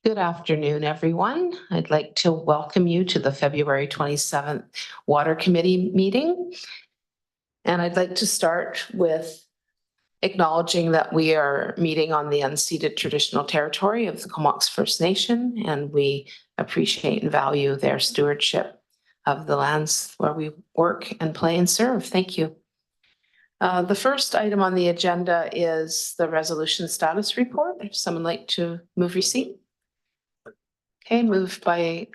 Good afternoon, everyone. I'd like to welcome you to the February 27th Water Committee meeting. And I'd like to start with acknowledging that we are meeting on the unceded traditional territory of the Comox First Nation, and we appreciate and value their stewardship of the lands where we work and play and serve. Thank you. The first item on the agenda is the resolution status report. If someone like to move receipt. Okay, moved by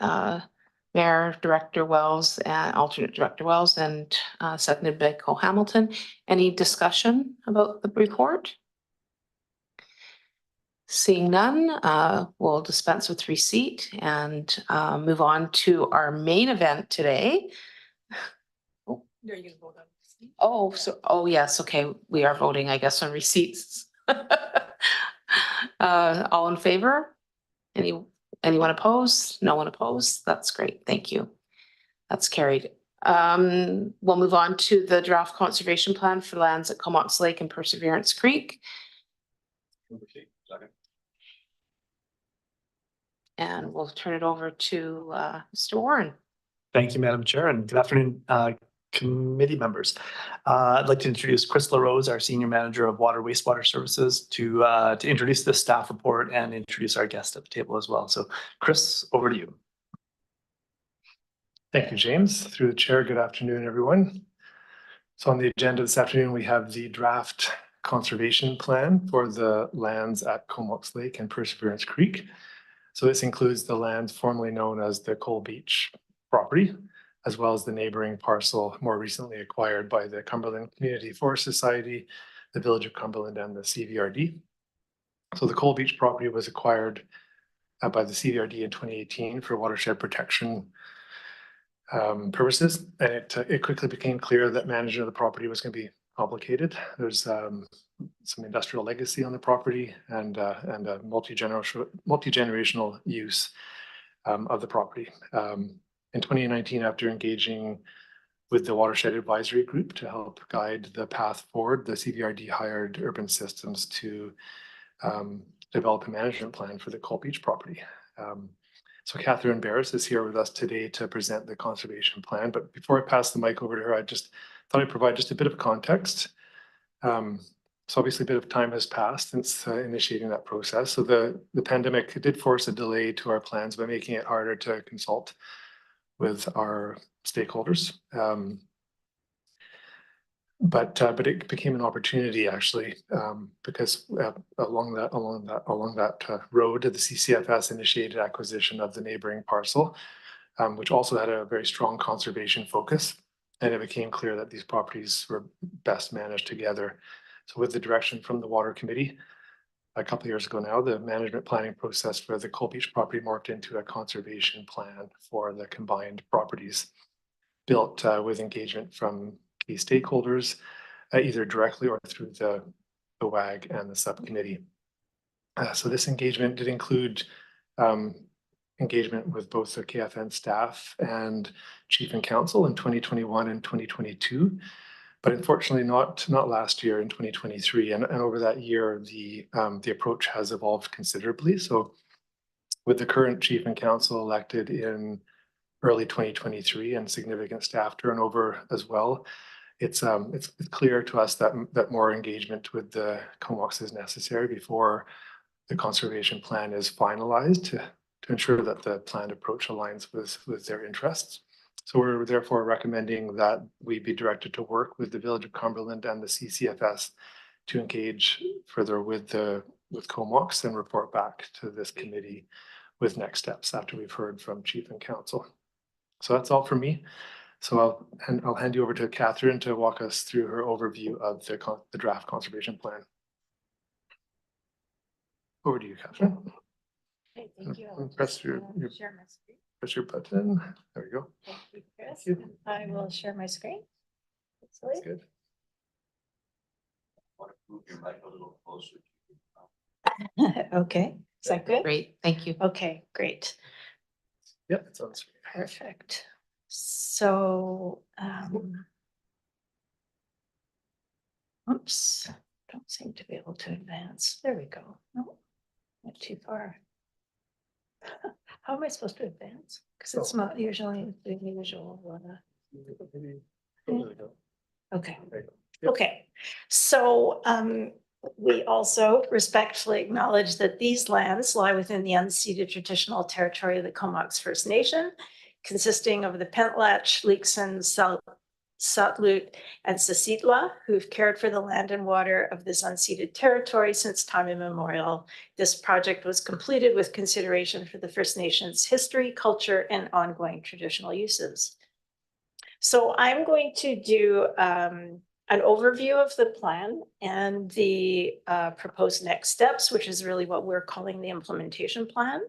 Mayor Director Wells and alternate Director Wells and seconded by Cole Hamilton. Any discussion about the report? Seeing none, we'll dispense with receipt and move on to our main event today. Oh, are you gonna vote on receipt? Oh, yes, okay, we are voting, I guess, on receipts. All in favor? Anyone opposed? No one opposed? That's great. Thank you. That's carried. We'll move on to the draft conservation plan for lands at Comox Lake and Perseverance Creek. And we'll turn it over to Mr. Warren. Thank you, Madam Chair, and good afternoon, committee members. I'd like to introduce Chris LaRose, our Senior Manager of Water Wastewater Services, to introduce the staff report and introduce our guest at the table as well. So Chris, over to you. Thank you, James. Through the chair, good afternoon, everyone. So on the agenda this afternoon, we have the draft conservation plan for the lands at Comox Lake and Perseverance Creek. So this includes the lands formerly known as the Coal Beach property, as well as the neighboring parcel more recently acquired by the Cumberland Community Forest Society, the Village of Cumberland, and the CVRD. So the Coal Beach property was acquired by the CVRD in 2018 for watershed protection purposes. And it quickly became clear that management of the property was going to be complicated. There's some industrial legacy on the property and a multi-generational use of the property. In 2019, after engaging with the Watershed Advisory Group to help guide the path forward, the CVRD hired Urban Systems to develop a management plan for the Coal Beach property. So Catherine Barris is here with us today to present the conservation plan. But before I pass the mic over to her, I just thought I'd provide just a bit of context. So obviously a bit of time has passed since initiating that process. So the pandemic did force a delay to our plans by making it harder to consult with our stakeholders. But it became an opportunity actually, because along that road, the CCFS initiated acquisition of the neighboring parcel, which also had a very strong conservation focus. And it became clear that these properties were best managed together. So with the direction from the Water Committee, a couple of years ago now, the management planning process for the Coal Beach property morphed into a conservation plan for the combined properties, built with engagement from key stakeholders, either directly or through the WAG and the subcommittee. So this engagement did include engagement with both the KFN staff and Chief and Council in 2021 and 2022. But unfortunately not last year in 2023. And over that year, the approach has evolved considerably. So with the current Chief and Council elected in early 2023 and significant staff turnover as well, it's clear to us that more engagement with the Comox is necessary before the conservation plan is finalized to ensure that the planned approach aligns with their interests. So we're therefore recommending that we be directed to work with the Village of Cumberland and the CCFS to engage further with Comox and report back to this committee with next steps after we've heard from Chief and Council. So that's all for me. So I'll hand you over to Catherine to walk us through her overview of the draft conservation plan. Over to you, Catherine. Okay, thank you. Press your share my screen. Press your button. There we go. Thank you, Chris. Thank you. I will share my screen. That's good. Want to move your mic a little closer? Okay, is that good? Great, thank you. Okay, great. Yep, it's on the screen. Perfect. So, oops, don't seem to be able to advance. There we go. No, I too far. How am I supposed to advance? Because it's not usually the usual. Okay. Yep. Okay, so we also respectfully acknowledge that these lands lie within the unceded traditional territory of the Comox First Nation, consisting of the Pentlatch, Leekson, Satlut, and Sasitla, who've cared for the land and water of this unceded territory since time immemorial. This project was completed with consideration for the First Nations history, culture, and ongoing traditional uses. So I'm going to do an overview of the plan and the proposed next steps, which is really what we're calling the implementation plan.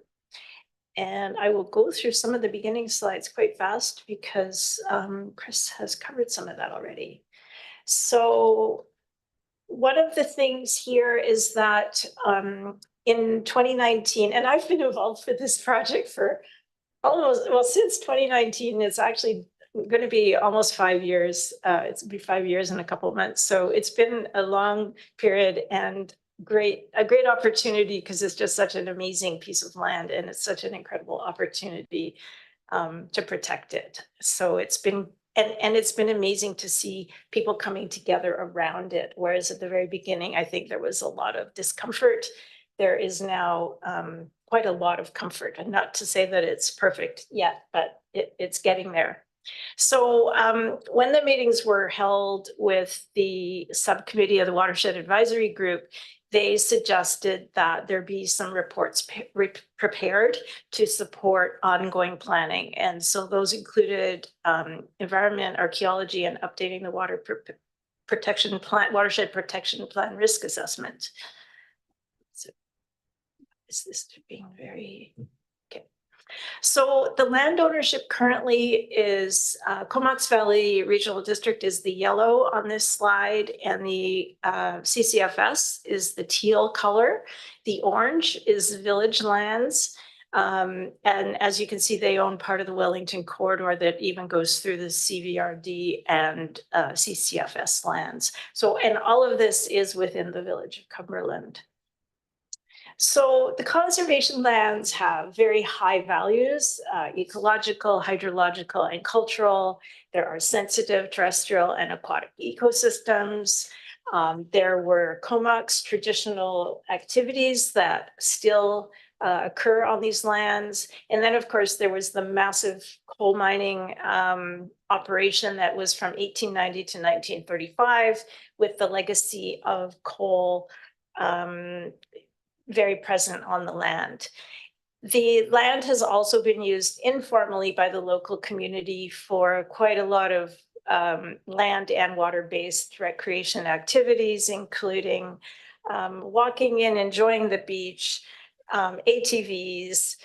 And I will go through some of the beginning slides quite fast because Chris has covered some of that already. So one of the things here is that in 2019, and I've been involved with this project for since 2019, it's actually going to be almost 5 years. It's be 5 years in a couple of months. So it's been a long period and a great opportunity because it's just such an amazing piece of land and it's such an incredible opportunity to protect it. So it's been, and it's been amazing to see people coming together around it. Whereas at the very beginning, I think there was a lot of discomfort. There is now quite a lot of comfort, and not to say that it's perfect yet, but it's getting there. So when the meetings were held with the subcommittee of the Watershed Advisory Group, they suggested that there be some reports prepared to support ongoing planning. And so those included environment, archaeology, and updating the watershed protection plan risk assessment. So is this being very... So the land ownership currently is Comox Valley Regional District is the yellow on this slide, and the CCFS is the teal color. The orange is village lands. And as you can see, they own part of the Wellington corridor that even goes through the CVRD and CCFS lands. So, and all of this is within the village of Cumberland. So the conservation lands have very high values, ecological, hydrological, and cultural. There are sensitive terrestrial and aquatic ecosystems. There were Comox traditional activities that still occur on these lands. And then, of course, there was the massive coal mining operation that was from 1890 to 1935 with the legacy of coal very present on the land. The land has also been used informally by the local community for quite a lot of land and water-based recreation activities, including walking in, enjoying the beach, ATVs,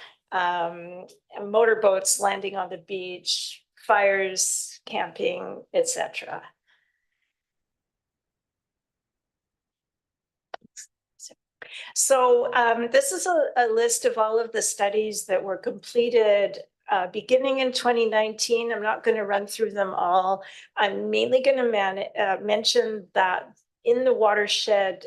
motorboats landing on the beach, fires, camping, etc. So this is a list of all of the studies that were completed beginning in 2019. I'm not going to run through them all. I'm mainly going to mention that in the watershed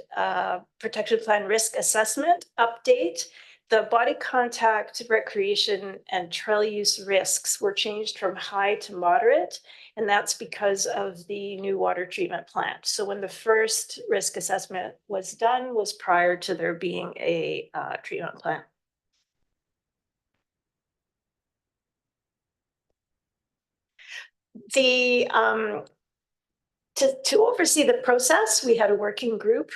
protection plan risk assessment update, the body contact, recreation, and trail use risks were changed from high to moderate, and that's because of the new water treatment plant. So when the first risk assessment was done was prior to there being a treatment plant. The to oversee the process, we had a working group.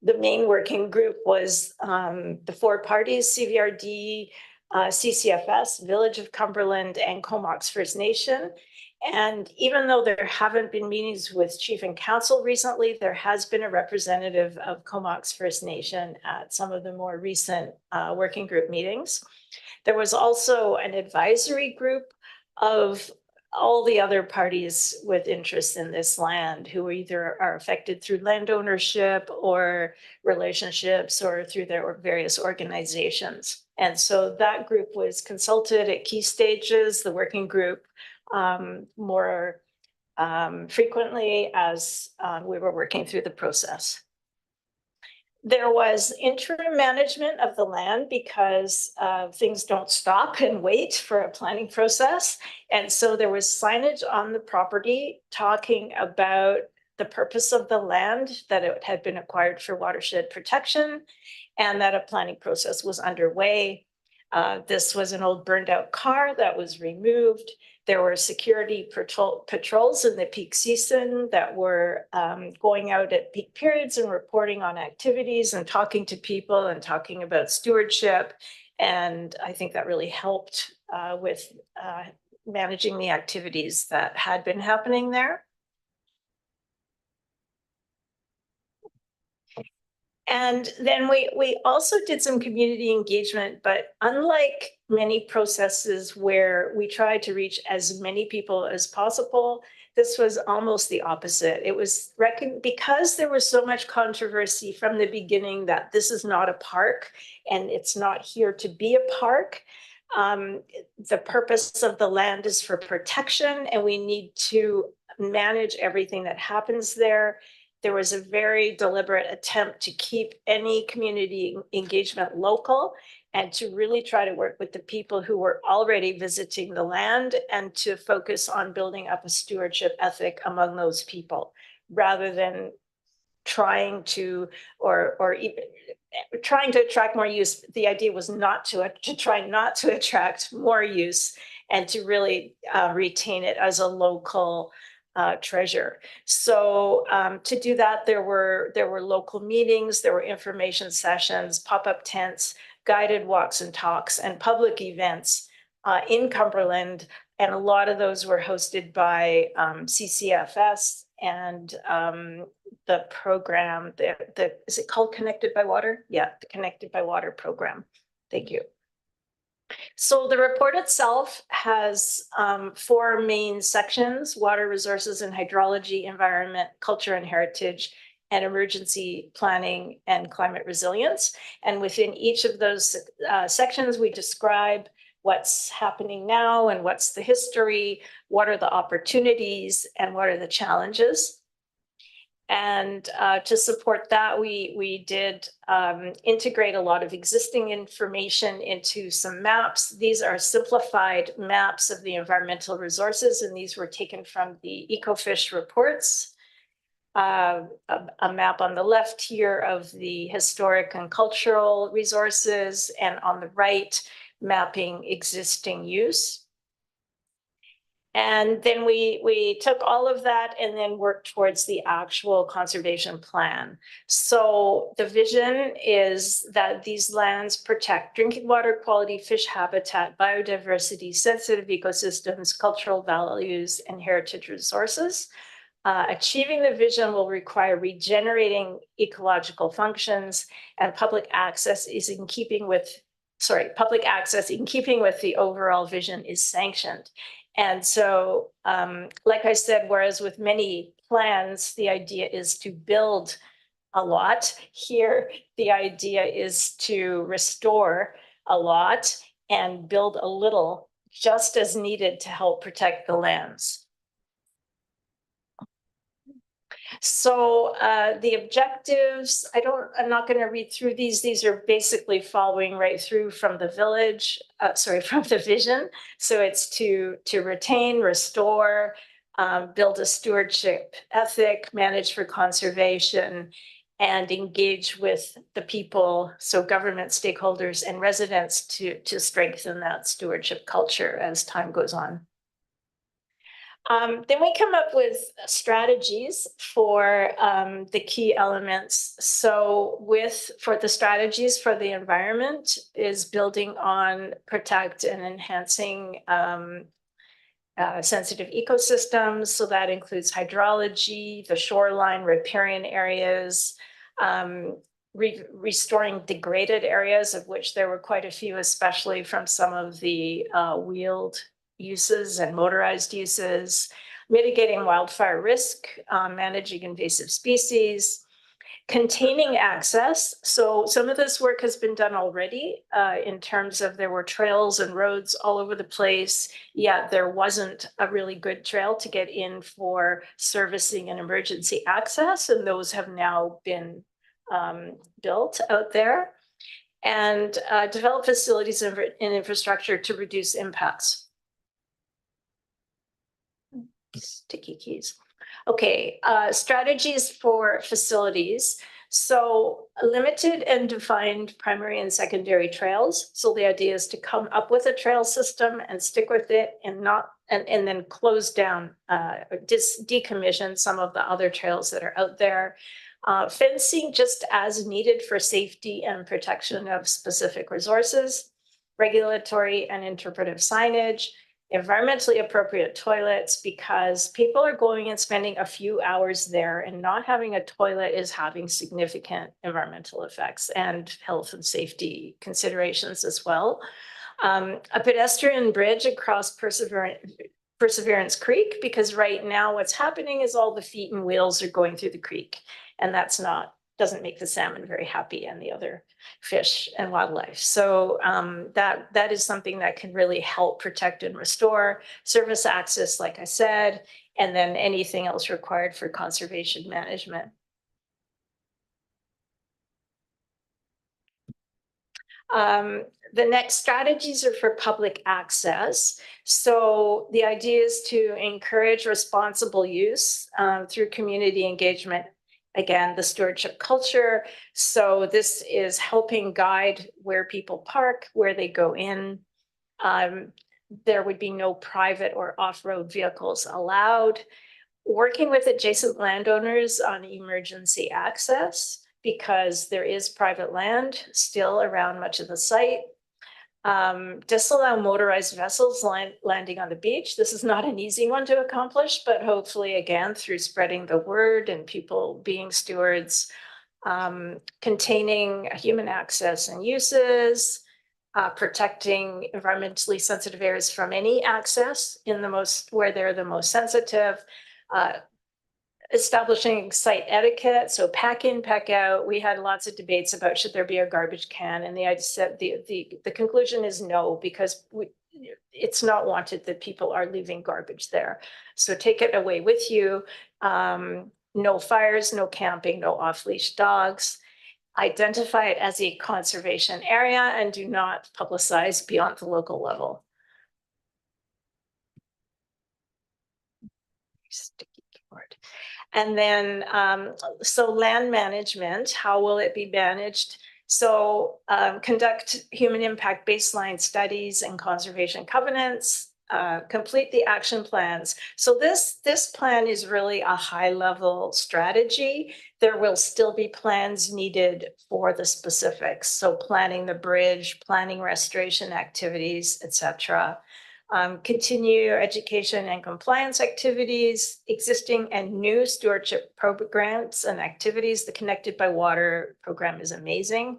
The main working group was the four parties, CVRD, CCFS, Village of Cumberland, and Comox First Nation. And even though there haven't been meetings with Chief and Council recently, there has been a representative of Comox First Nation at some of the more recent working group meetings. There was also an advisory group of all the other parties with interest in this land who either are affected through land ownership or relationships or through their various organizations. And so that group was consulted at key stages, the working group more frequently as we were working through the process. There was interim management of the land because things don't stop and wait for a planning process. And so there was signage on the property talking about the purpose of the land, that it had been acquired for watershed protection, and that a planning process was underway. This was an old burned out car that was removed. There were security patrols in the peak season that were going out at peak periods and reporting on activities and talking to people and talking about stewardship. And I think that really helped with managing the activities that had been happening there. And then we also did some community engagement, but unlike many processes where we tried to reach as many people as possible, this was almost the opposite. It was because there was so much controversy from the beginning that this is not a park and it's not here to be a park. The purpose of the land is for protection, and we need to manage everything that happens there. There was a very deliberate attempt to keep any community engagement local and to really try to work with the people who were already visiting the land and to focus on building up a stewardship ethic among those people, rather than trying to or even trying to attract more use. The idea was not to try not to attract more use and to really retain it as a local treasure. So to do that, there were local meetings, there were information sessions, pop-up tents, guided walks and talks, and public events in Cumberland. And a lot of those were hosted by CCFS and the program, is it called Connected by Water? Yeah, the Connected by Water program. Thank you. So the report itself has 4 main sections: water resources and hydrology, environment, culture and heritage, and emergency planning and climate resilience. And within each of those sections, we describe what's happening now and what's the history, what are the opportunities, and what are the challenges. And to support that, we did integrate a lot of existing information into some maps. These are simplified maps of the environmental resources, and these were taken from the Ecofish reports. A map on the left here of the historic and cultural resources, and on the right, mapping existing use. And then we took all of that and then worked towards the actual conservation plan. So the vision is that these lands protect drinking water quality, fish habitat, biodiversity, sensitive ecosystems, cultural values, and heritage resources. Achieving the vision will require regenerating ecological functions, and public access in keeping with the overall vision is sanctioned. And so, like I said, whereas with many plans, the idea is to build a lot, here, the idea is to restore a lot and build a little, just as needed to help protect the lands. So the objectives, I'm not going to read through these. These are basically following right through from the from the vision. So it's to retain, restore, build a stewardship ethic, manage for conservation, and engage with the people, so government stakeholders and residents, to strengthen that stewardship culture as time goes on. Then we come up with strategies for the key elements. So for the strategies for the environment is building on, protect, and enhancing sensitive ecosystems. So that includes hydrology, the shoreline, riparian areas, restoring degraded areas, of which there were quite a few, especially from some of the wheeled uses and motorized uses, mitigating wildfire risk, managing invasive species, containing access. So some of this work has been done already in terms of there were trails and roads all over the place, yet there wasn't a really good trail to get in for servicing and emergency access, and those have now been built out there, and develop facilities and infrastructure to reduce impacts. Sticky keys. Okay, strategies for facilities. So limited and defined primary and secondary trails. So the idea is to come up with a trail system and stick with it and and then close down, decommission some of the other trails that are out there. Fencing just as needed for safety and protection of specific resources, regulatory and interpretive signage, environmentally appropriate toilets, because people are going and spending a few hours there, and not having a toilet is having significant environmental effects and health and safety considerations as well. A pedestrian bridge across Perseverance Creek, because right now what's happening is all the feet and wheels are going through the creek, and doesn't make the salmon very happy and the other fish and wildlife. So that is something that can really help protect and restore service access, like I said, and then anything else required for conservation management. The next strategies are for public access. So the idea is to encourage responsible use through community engagement. Again, the stewardship culture. So this is helping guide where people park, where they go in. There would be no private or off-road vehicles allowed. Working with adjacent landowners on emergency access, because there is private land still around much of the site. Disallow motorized vessels landing on the beach. This is not an easy one to accomplish, but hopefully, again, through spreading the word and people being stewards, containing human access and uses, protecting environmentally sensitive areas from any access where they're the most sensitive, establishing site etiquette, so pack in, pack out. We had lots of debates about should there be a garbage can, and the conclusion is no, because it's not wanted that people are leaving garbage there. So take it away with you. No fires, no camping, no off-leash dogs. Identify it as a conservation area and do not publicize beyond the local level. Sticky keyboard. And then, so land management, how will it be managed? So conduct human impact baseline studies and conservation covenants, complete the action plans. So this plan is really a high level strategy. There will still be plans needed for the specifics. So planning the bridge, planning restoration activities, etc. Continue education and compliance activities, existing and new stewardship programs and activities. The Connected by Water program is amazing.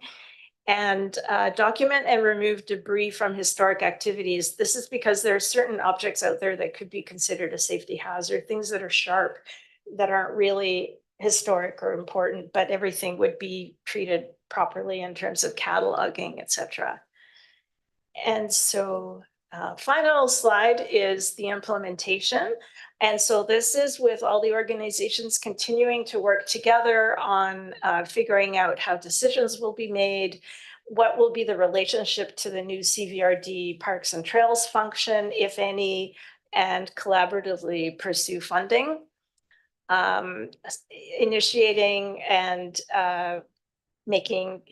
And document and remove debris from historic activities. This is because there are certain objects out there that could be considered a safety hazard, things that are sharp, that aren't really historic or important, but everything would be treated properly in terms of cataloging, etc. And so final slide is the implementation. And so this is with all the organizations continuing to work together on figuring out how decisions will be made, what will be the relationship to the new CVRD Parks and Trails function, if any, and collaboratively pursue funding, initiating and making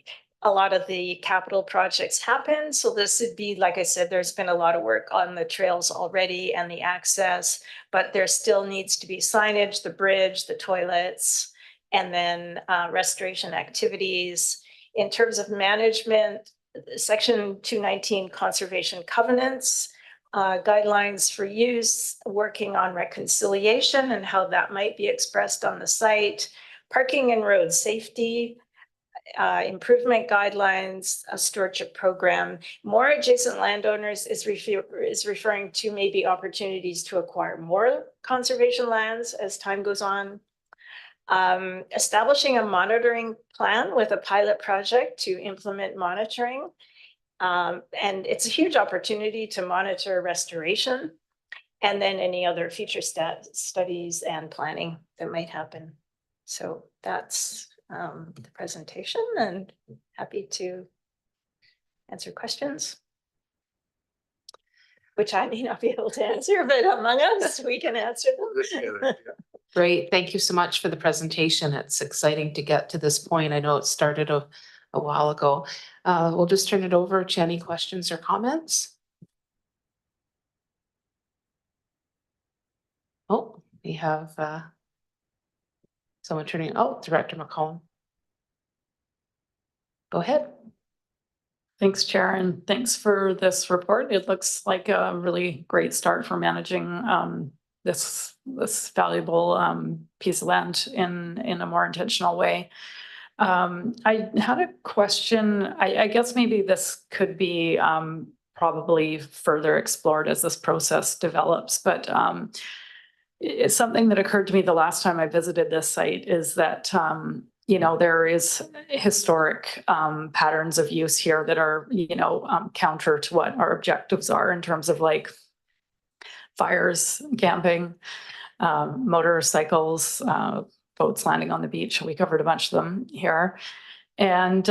a lot of the capital projects happen. So this would be, like I said, there's been a lot of work on the trails already and the access, but there still needs to be signage, the bridge, the toilets, and then restoration activities. In terms of management, Section 219 conservation covenants, guidelines for use, working on reconciliation and how that might be expressed on the site, parking and road safety, improvement guidelines, a stewardship program. More adjacent landowners is referring to maybe opportunities to acquire more conservation lands as time goes on. Establishing a monitoring plan with a pilot project to implement monitoring. And it's a huge opportunity to monitor restoration and then any other future studies and planning that might happen. So that's the presentation and happy to answer questions, which I may not be able to answer, but among us, we can answer them. Great. Thank you so much for the presentation. It's exciting to get to this point. I know it started a while ago. We'll just turn it over to any questions or comments. Oh, we have someone turning, oh, Director McCollum. Go ahead. Thanks, Chair, and thanks for this report. It looks like a really great start for managing this valuable piece of land in a more intentional way. I had a question. I guess maybe this could be probably further explored as this process develops, but it's something that occurred to me the last time I visited this site is that you know, there is historic patterns of use here that are, you know, counter to what our objectives are in terms of like fires, camping, motorcycles, boats landing on the beach. We covered a bunch of them here. And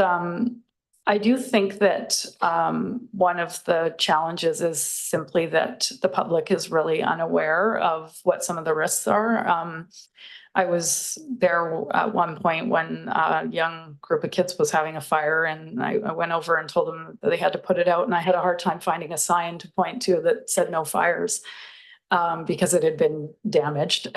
I do think that one of the challenges is simply that the public is really unaware of what some of the risks are. I was there at one point when a young group of kids was having a fire, and I went over and told them that they had to put it out, and I had a hard time finding a sign to point to that said no fires because it had been damaged.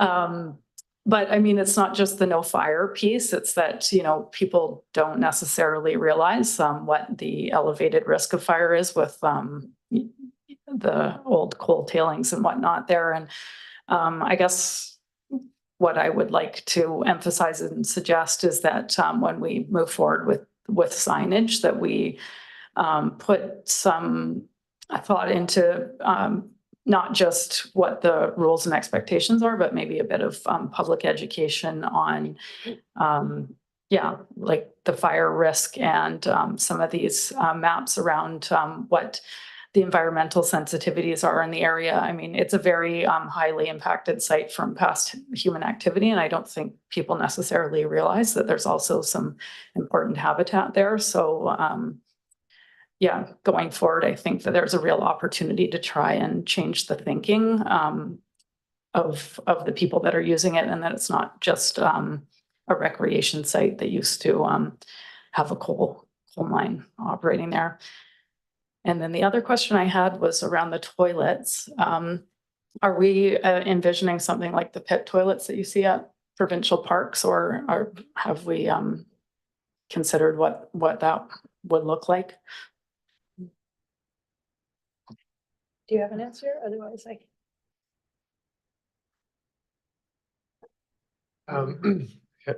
But I mean, it's not just the no fire piece, it's that, you know, people don't necessarily realize what the elevated risk of fire is with the old coal tailings and whatnot there. And I guess what I would like to emphasize and suggest is that when we move forward with signage, that we put some thought into not just what the rules and expectations are, but maybe a bit of public education on, yeah, like the fire risk and some of these maps around what the environmental sensitivities are in the area. I mean, it's a very highly impacted site from past human activity, and I don't think people necessarily realize that there's also some important habitat there. So yeah, going forward, I think that there's a real opportunity to try and change the thinking of the people that are using it, and that it's not just a recreation site that used to have a coal mine operating there. And then the other question I had was around the toilets. Are we envisioning something like the pit toilets that you see at provincial parks, or have we considered what that would look like? Do you have an answer? Otherwise, I Can't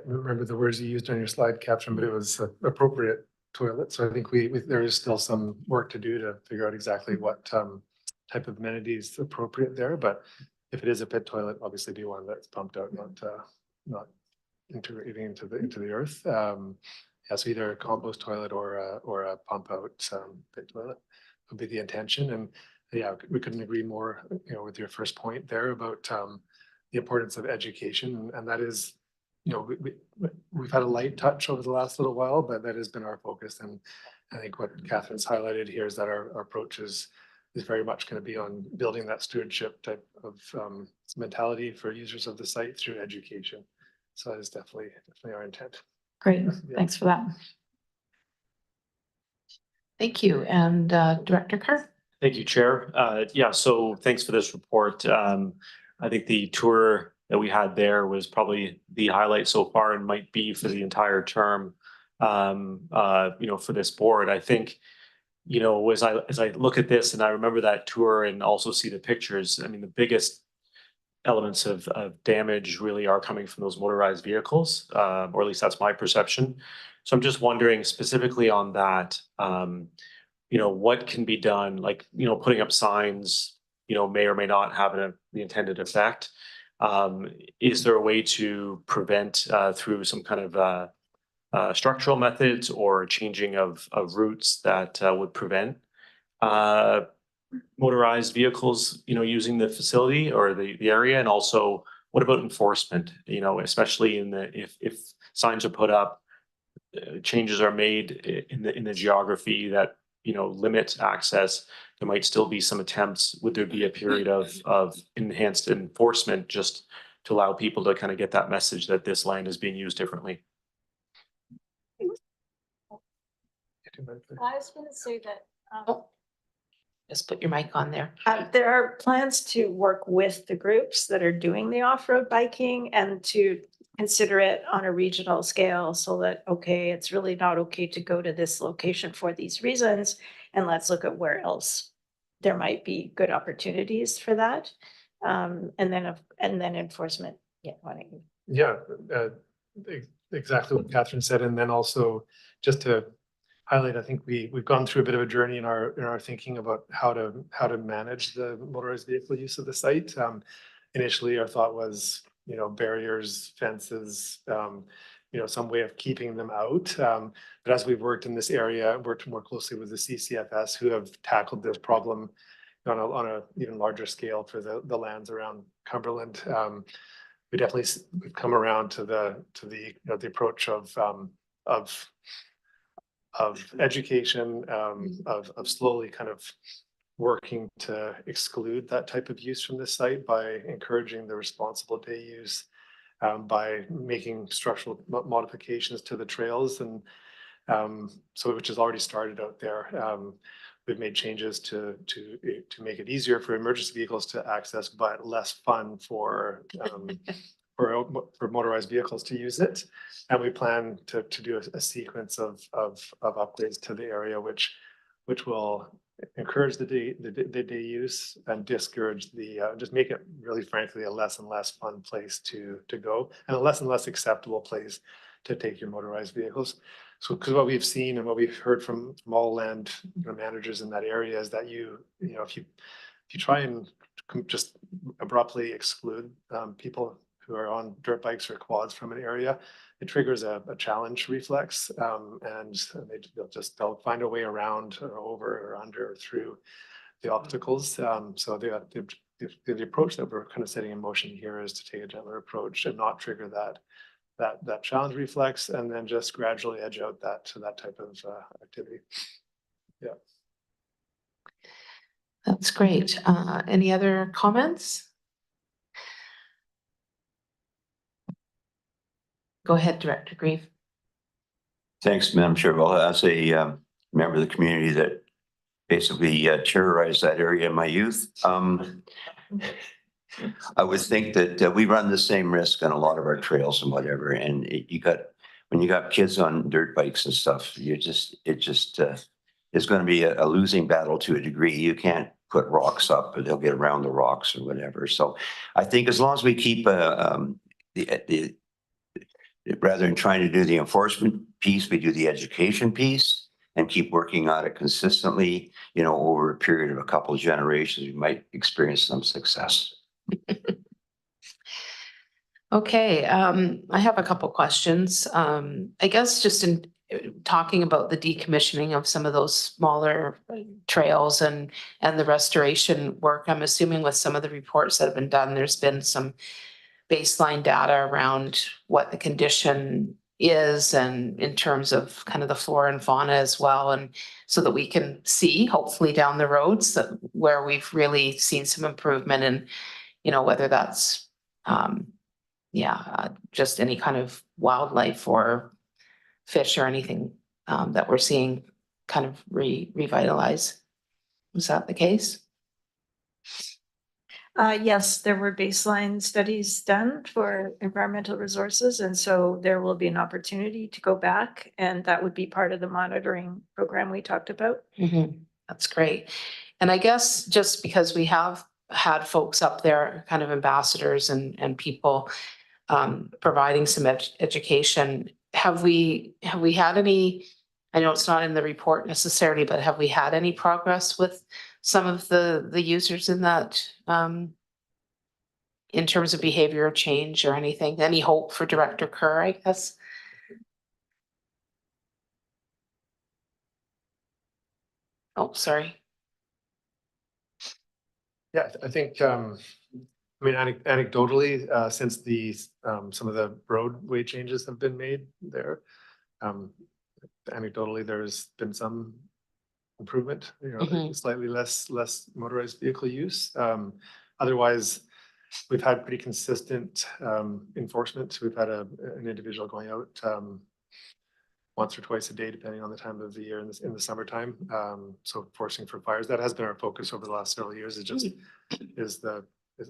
remember the words you used on your slide caption, but it was appropriate toilet. So I think there is still some work to do to figure out exactly what type of amenities is appropriate there. But if it is a pit toilet, obviously be one that's pumped out, not integrating into the earth. Yeah, so either a compost toilet or a pump out pit toilet would be the intention. And yeah, we couldn't agree more, you know, with your first point there about the importance of education, and that is, you know, we've had a light touch over the last little while, but that has been our focus. And I think what Catherine's highlighted here is that our approach is very much going to be on building that stewardship type of mentality for users of the site through education. So that is definitely our intent. Great, Yeah. thanks for that. Thank you. And Director Carr? Thank you, Chair. Yeah, so thanks for this report. I think the tour that we had there was probably the highlight so far and might be for the entire term, you know, for this board. I think, you know, as I look at this and I remember that tour and also see the pictures, I mean, the biggest elements of damage really are coming from those motorized vehicles, or at least that's my perception. So I'm just wondering specifically on that, you know, what can be done, like, you know, putting up signs, you know, may or may not have the intended effect. Is there a way to prevent through some kind of structural methods or changing of routes that would prevent motorized vehicles, you know, using the facility or the area? And also, what about enforcement? You know, especially in if signs are put up, changes are made in the geography that, limit access, there might still be some attempts. Would there be a period of enhanced enforcement just to allow people to kind of get that message that this land is being used differently? I was going to say that Just put your mic on there. there are plans to work with the groups that are doing the off-road biking and to consider it on a regional scale so that, okay, it's really not okay to go to this location for these reasons. And let's look at where else there might be good opportunities for that. And then enforcement. Yeah. Yeah, exactly what Catherine said. And then also just to highlight, I think we've gone through a bit of a journey in our thinking about how to manage the motorized vehicle use of the site. Initially, our thought was, barriers, fences, some way of keeping them out. But as we've worked in this area, worked more closely with the CCFS, who have tackled this problem on a even larger scale for the lands around Cumberland. We definitely we've come around to the approach of education, of slowly kind of working to exclude that type of use from this site by encouraging the responsible day use, by making structural modifications to the trails, and so which has already started out there. We've made changes to make it easier for emergency vehicles to access, but less fun for motorized vehicles to use it. And we plan to do a sequence of upgrades to the area, which will encourage the day use and discourage just make it really, frankly, a less and less fun place to go, and a less and less acceptable place to take your motorized vehicles. So, because what we've seen and what we've heard from all land managers in that area is that if you try and just abruptly exclude people who are on dirt bikes or quads from an area, it triggers a challenge reflex, and they'll find a way around or over or under or through the obstacles. So the approach that we're kind of setting in motion here is to take a gentler approach and not trigger that challenge reflex, and then just gradually edge out that type of activity. Yeah. That's great. Any other comments? Go ahead, Director Grieve. Thanks, Madam Chair. Well, as a member of the community that basically terrorized that area in my youth, I would think that we run the same risk on a lot of our trails and whatever. And when you got kids on dirt bikes and stuff, it just is going to be a losing battle to a degree. You can't put rocks up, or they'll get around the rocks or whatever. So I think as long as we keep rather than trying to do the enforcement piece, we do the education piece and keep working on it consistently, over a period of a couple of generations, we might experience some success. Okay, I have a couple questions. I guess just in talking about the decommissioning of some of those smaller trails and the restoration work, I'm assuming with some of the reports that have been done, there's been some baseline data around what the condition is, and in terms of kind of the flora and fauna as well, and so that we can see hopefully down the roads that where we've really seen some improvement, and whether that's just any kind of wildlife or fish or anything that we're seeing kind of revitalize. Was that the case? Yes, there were baseline studies done for environmental resources, and so there will be an opportunity to go back, and that would be part of the monitoring program we talked about. Mm-hmm. That's great. And I guess just because we have had folks up there, kind of ambassadors and people providing some education, have we had any, I know it's not in the report necessarily, but have we had any progress with some of the users in that in terms of behavioral change or anything? Any hope for Director Kerr, I guess? Oh, sorry. Yeah, I think I mean, anecdotally, since some of the roadway changes have been made there, anecdotally, there's been some improvement, slightly less motorized vehicle use. Otherwise, we've had pretty consistent enforcement. We've had an individual going out once or twice a day, depending on the time of the year in the summertime. So forcing for fires, that has been our focus over the last several years.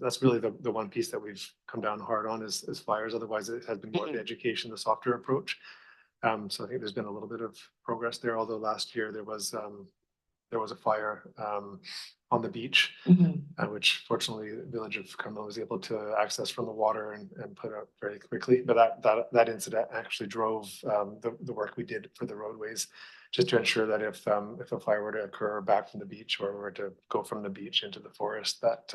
That's really the one piece that we've come down hard on is fires. Otherwise, it has been more the education, the softer approach. So I think there's been a little bit of progress there, although last year there was a fire on the beach, which fortunately the village of Cumberland was able to access from the water and put out very quickly. But that incident actually drove the work we did for the roadways, just to ensure that if a fire were to occur back from the beach or were to go from the beach into the forest, that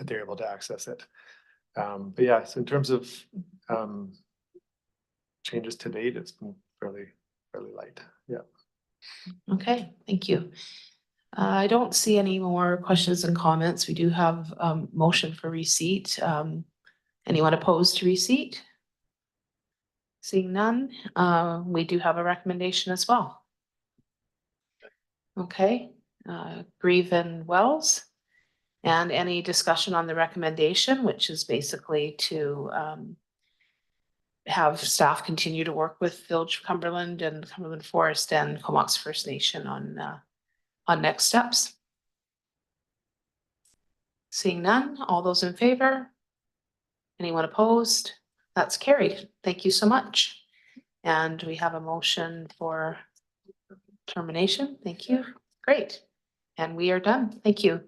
they're able to access it. But yeah, so in terms of changes to date, it's been fairly light. Yeah. Okay, thank you. I don't see any more questions and comments. We do have motion for receipt. Anyone opposed to receipt? Seeing none, we do have a recommendation as well. Okay, Grieve and Wells. And any discussion on the recommendation, which is basically to have staff continue to work with Village of Cumberland and Cumberland Forest and Comox First Nation on next steps. Seeing none, all those in favor? Anyone opposed? That's carried. Thank you so much. And we have a motion for termination. Thank you. Great. And we are done. Thank you.